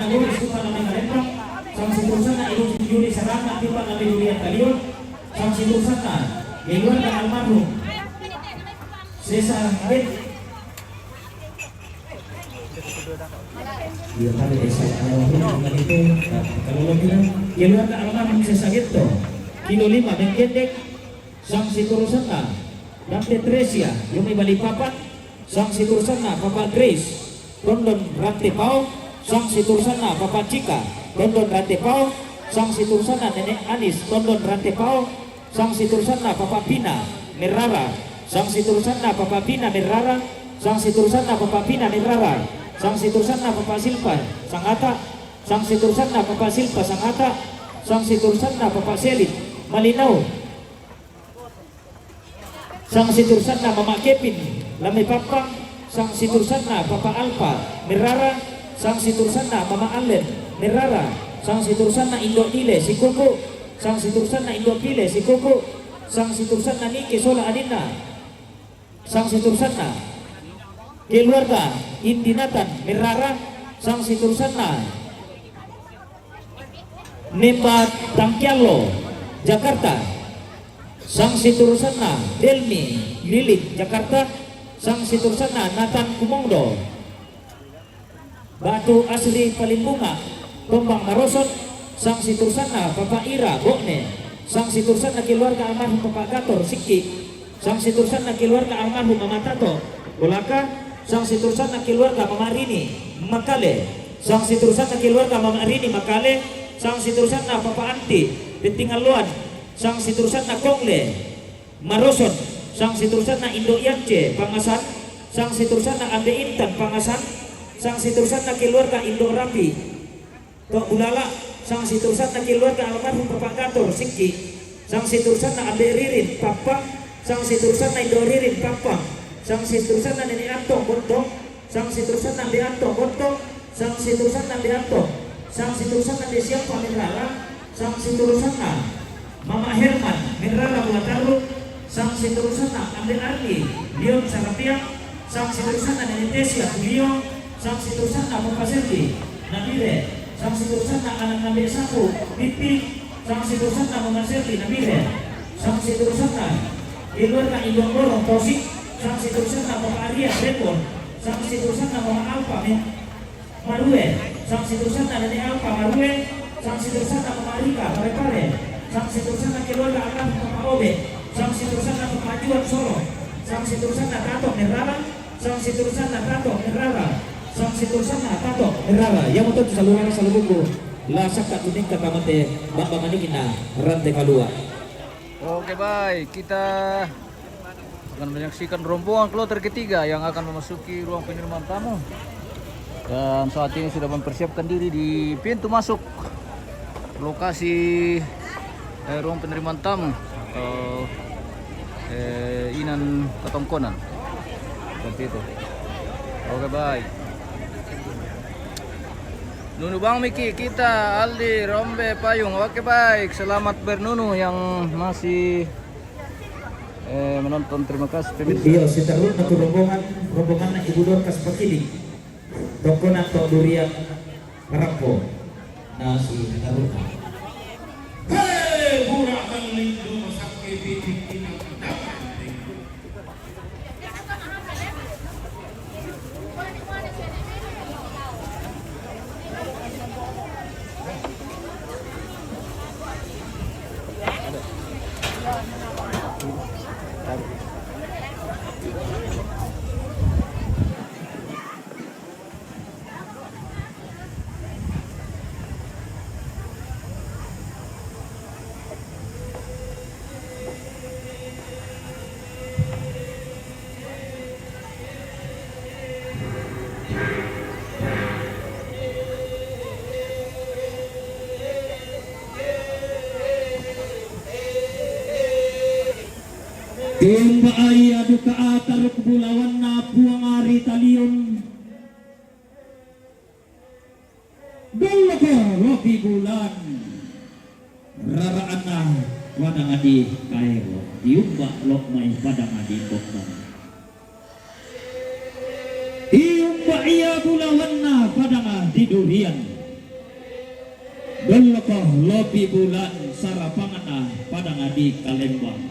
Luis tupa na may kalembang, sang situsan na ilong Yuli Sarana tupa na may Julian Talion, sang situsan na Iluan na almarhum Cesar Ben. Dia tadi desa dengan itu kalau lebih Iluan na almarhum Cesar Gito, kilo 5 Bengkendek, sang situsan na Dante Tresia, yung may Balikpapan, sang situsan na Papa Grace, Dondon Rante Pau, sang situsan na Papa Cika, Dondon Rante Pau, sang situsan na Nenek Anis, Dondon Rante Pau, sang situsan na Papa Pina Merara, sang situsan na Papa Pina Merara, sang situsan na Papa Pina Merara, sang situsan na Papa Silpa Sangata, sang situsan na Papa Silpa Sangata, sang situsan na Papa Selit Malinaw, sang situsan na Mama Kevin Lamay Papang, sang situsan na Papa Alpa Merara, sang situsan na Mama Allen Merara, sang situsan na Indo Tile si Koko, sang situsan na Indo Tile si Koko, sang situsan na Niki Sola Adina, sang situsan na keluarga Indinatan Merara, sang situsan na Nembat Tangkialo Jakarta, sang situsan na Delmi Lilit Jakarta, sang situsan na Nathan Kumongdo Batu Asli Palimbunga Tombang Marosot, sang situsan na Papa Ira Bokne, sang situsan na keluarga almarhum Papa Gator Siki, sang situsan na keluarga almarhum Mama Tato Bolaka, sang situsan na keluarga Mama Rini Makale, sang situsan na keluarga Mama Rini Makale, sang situsan na Papa Anti Betingaluan, sang situsan na Kongle Marosot, sang situsan na Indo Yance Pangasan, sang situsan na Ande Intan Pangasan, sang situsan na keluarga Indo Rapi Tok Bulala, sang situsan na keluarga almarhum Papa Gator Siki, sang situsan na Ande Ririn Papang, sang situsan na Indo Ririn Papang, sang situsan na Nenek Antong Bontong, sang situsan na Ande Antong Bontong, sang situsan na Ande Antong, sang situsan na Desiang Pamirala, sang situsan na Mama Herman Merala Bulataru, sang situsan na Ande Arli Leon Sarapiang, sang situsan na Nenek Tesia Tulio, sang situsan na Papa Sergi Nabire, sang situsan na anak Nabi Saku Pipi, sang situsan na Mama Sergi Nabire, sang situsan na keluarga Indong Borong Tosik, sang situsan na Papa Arya Repon, sang situsan na Mama Alpa Marue, sang situsan na Nenek Alpa Marue, sang situsan na Mama Rika Pare-Pare, sang situsan na keluarga almarhum Papa Obe, sang situsan na Pemajuan Solo, sang situsan na Tato Merara, sang situsan na Tato Merara, sang situsan na Tato Merara. Yang untuk saluran salubungku lasak tak kuning kakamate bambang manikin na rantai kalua. Oke baik, kita akan menyaksikan rombongan kloter ketiga yang akan memasuki ruang penerimaan tamu. Dan saat ini sudah mempersiapkan diri di pintu masuk lokasi ruang penerimaan tamu atau Inan Ketongkonan seperti itu. Oke baik, Nunu Bang Miki, kita Aldi Rombe Payung. Oke baik, selamat bernunu yang masih menonton. Terima kasih pemirsa. Iya, seterus satu rombongan Ibu Dorcas Pakili Tongkonan Tok Durian Rampo nasi taruh. Hei, burakan lindung sakit bikin Imba ay aduka ataruk bulawan na puang ari talion dulu ko roki bulan raraan na wadang adi kairo diumba lok may padang adi bokong iumba iya bulawan na padang adi durian Dolokoh lobi bulan sarapangana pada ngadi Kalembang.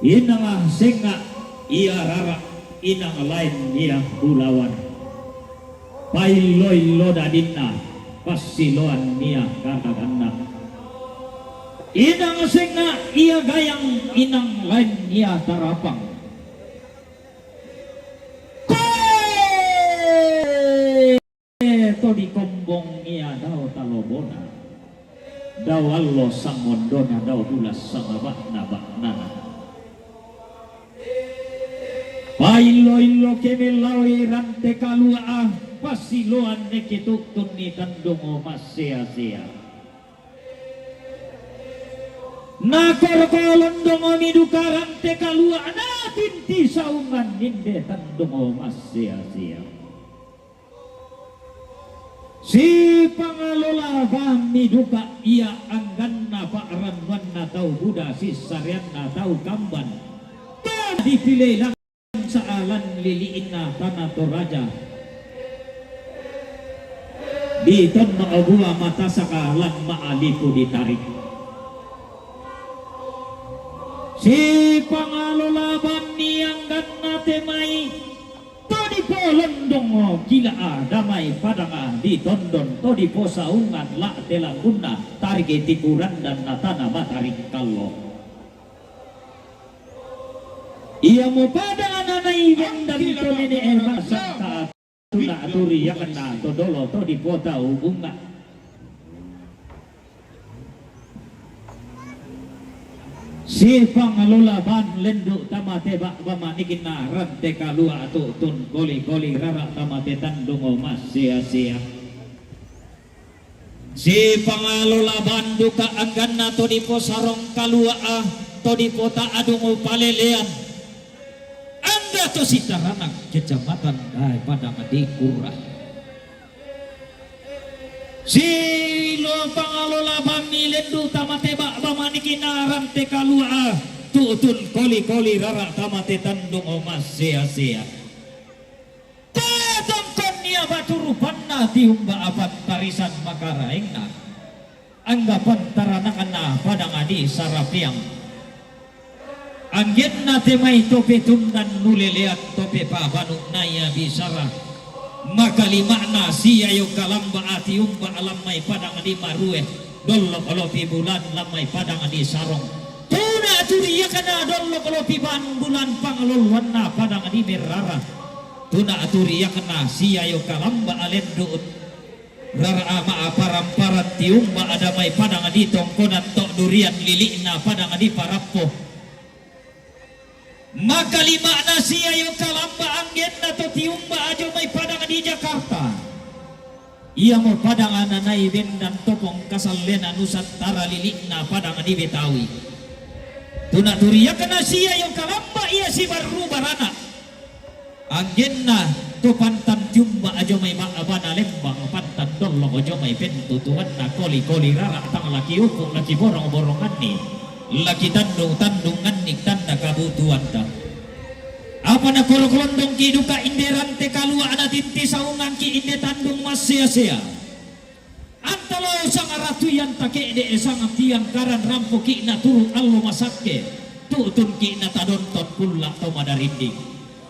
Inang singa ia rara inang lain ia bulawan. Pailoy lodadina pasiloan ia katakanna. Inang singa ia gayang inang lain ia tarapang. To di kombong ia daw talobona. Daw allo sangondona daw bulas sangabakna baknana. Pailo-ilo kemelawi rante kalua pasiloan nekitutun ni tandungo masya-sya. Nakor-kolon dongo miduka rante kalua natin ti saungan ninde tandungo masya-sya. Si pangalola kami duka ia angganna pa'ranwan na tau Buddha si sarian na tau kamban. Dipilih lang sa alan liliin na tanah Toraja. Dito na abuwa mata sa kalan maalipo ditarik. Si pangalola kami angganna temay todi po londong gila damay padanga di tondon todi po saungan la telakuna target tikuran dan natana matarik kallo. Ia mo pada nanay dan tolene masa ta tuna aturi yakana todolo todi po tau bunga. Si pangalola ban lendo tamate bak bamanikin na rante kalua atau tun koli rara tamate tandungo masya-sya. Si pangalola ban duka anggan na to di po sarong kalua to di po ta adungo palelean. Anda to si taranak kecamatan dai padang di kurah. Si lo pangalola bami lendu tamate bak bamanikin na rante kalua tutun koli rara tamate tandung omas sia-sia. Tetongkon niya baturupan na tiumba apat tarisan makaraing na anggapan taranakan na padang adi sarapiang. Anggen na temay tope tundan nuleleat tope pabanuk na ya bisara. Makalima na siya yung kalamba ati umba alamay padang di marueh dollo kolopi bulan lamay padang di sarong tuna aturiya kana dollo kolopi bulan pangaluluan na padang di merara tuna aturiya kana siya yung kalamba alendoot rara ama aparamparat ti umba adamay padang di tongkonat tok durian lili na padang di parapo. Makalima na siya yung kalamba anggen na to tiumba ajo may padang di Jakarta. Ia mo padang ananay bendan topong kasallen anusat tara lilik na padang di Betawi. Tuna turiya kana siya yung kalamba ia si baru barana. Anggen na to pantan tiumba ajo may maabana lembang pantan dollo ajo may pentutuan na koli rara tang laki upong laki borong-borongan ni. Laki tandungan nik tanda kabutuan ta. Apa na koloklondong kiduka inderan te kalua ana tinti saungan ki inde tandung masya-sya. Antalo sang ratuyan take de sang tiang karan rampo ki na turun allo masakke. Tutun ki na tadonton kulla to madarinding.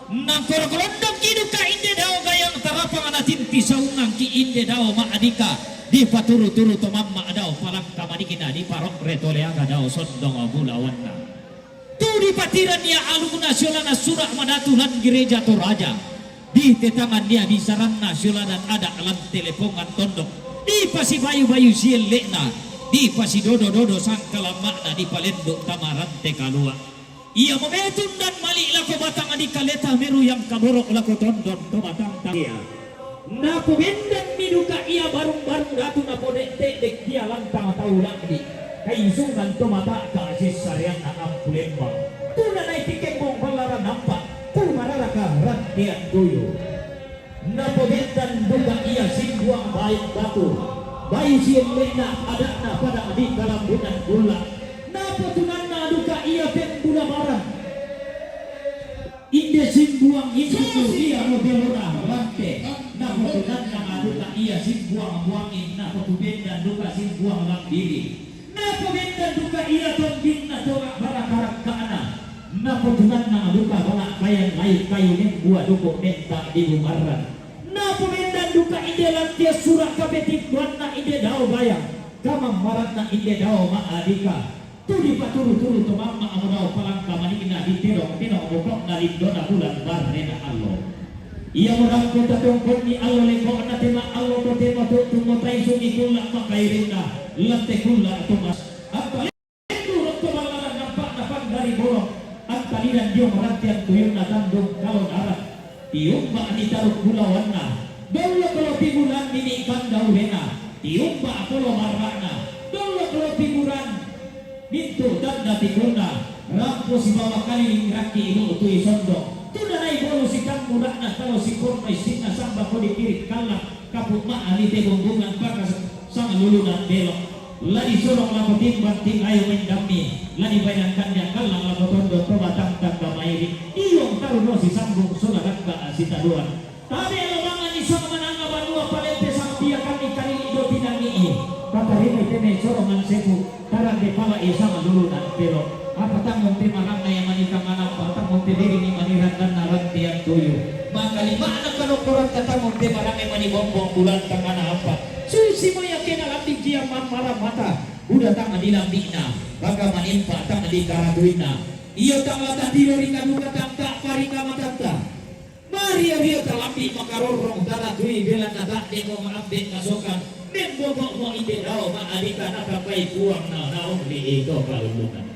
Nang koloklondong kiduka inde daw gayang tarapang ana tinti saungan ki inde daw maadika. Di paturu-turu to mamma adaw palang kamadikina di parok retoleaga daw sondong bulawan na. Tu di patiran niya alung nasional na surak madatulan gereja Toraja. Di tetangan niya bisaran nasional dan ada alam telepongan tondok. Di pasi bayu-bayu siel lekna. Di pasi dodo-dodo sang kalamakna di palendok tamarante kalua. Ia memetun dan malik lako batang di kaleta meru yang kaborok lako tondon to batang tangia. Na pemendang miduka ia barung-barung datu na podek tek dia lantang tahu lagi kaisungan to mata ka asis sarian na ampulembang tuna na itikembong palara nampak tu mararaka rantian duyo na pemendang duka ia singguang baik batu bayi sien lena adak na pada di kalambunan gula na potunan na duka ia pembula barang inde simbuang itu dia modelona rante na modelan na aduka iya simbuang buangin na potubin dan duka simbuang lang diri na pobin dan duka iya tombin na torak barak-barak kaana na potunan na aduka bala kayan lain kayu nen buah duko nenta di bumaran na pobin dan duka ide lantia surak kabetik na ide dao bayang kamang marat na ide dao maadika tuli paturu-turu to mama amudao palang kamanina di terong bokok na lindona bulan barrena allo ia morang kota tongkot ni allo lekok na tema allo to tema to tumotai sungi kulak makairina lante kulak tumas apa lendu rokto balaran nampak napan dari borong antalidan diong rantian tuyung na tandung kalon arat tiung ba anitaruk kulawan na dolo kalau figuran mini ikan daurena tiung ba apolo marana dolo kalau figuran Bintu dan dati kuna rampo si bawa kali raki ibu tu isondo tu na bolu si kang muda na kalau si kormai singa samba ko dikirik kalak kaput ma ali te bungan paka sang lulu dan belok ladi sorong lapo timbang ting ayo mendami ladi bayangkan yang kalang lapo tondo toba tang kamairi iyong taruno si sambung sulagat ka si taduan tapi alamangan ni sama mananga banua palente sang pia kami kali ido pinangi kata rini tene sorongan sebu tarang de pala isama dulu dan pero apa tanggung tema rangna yang manikang anak apa tanggung te diri ni maniran dan naran tiang tuyu maka lima anak kanokoran katanggung tema rang yang manibombong bulan tangana apa susi mo yakin alam di kiaman marah mata udah tang adilang dina baka manimpa tang adi karaduina iyo tang lata tiro rika duka tang tak parika matata Maria rio talambi makarorong darah dui belan nadak deko maafin kasokan men bobok mo ide dao ma adika nakapai puang na naong li ito kalulukan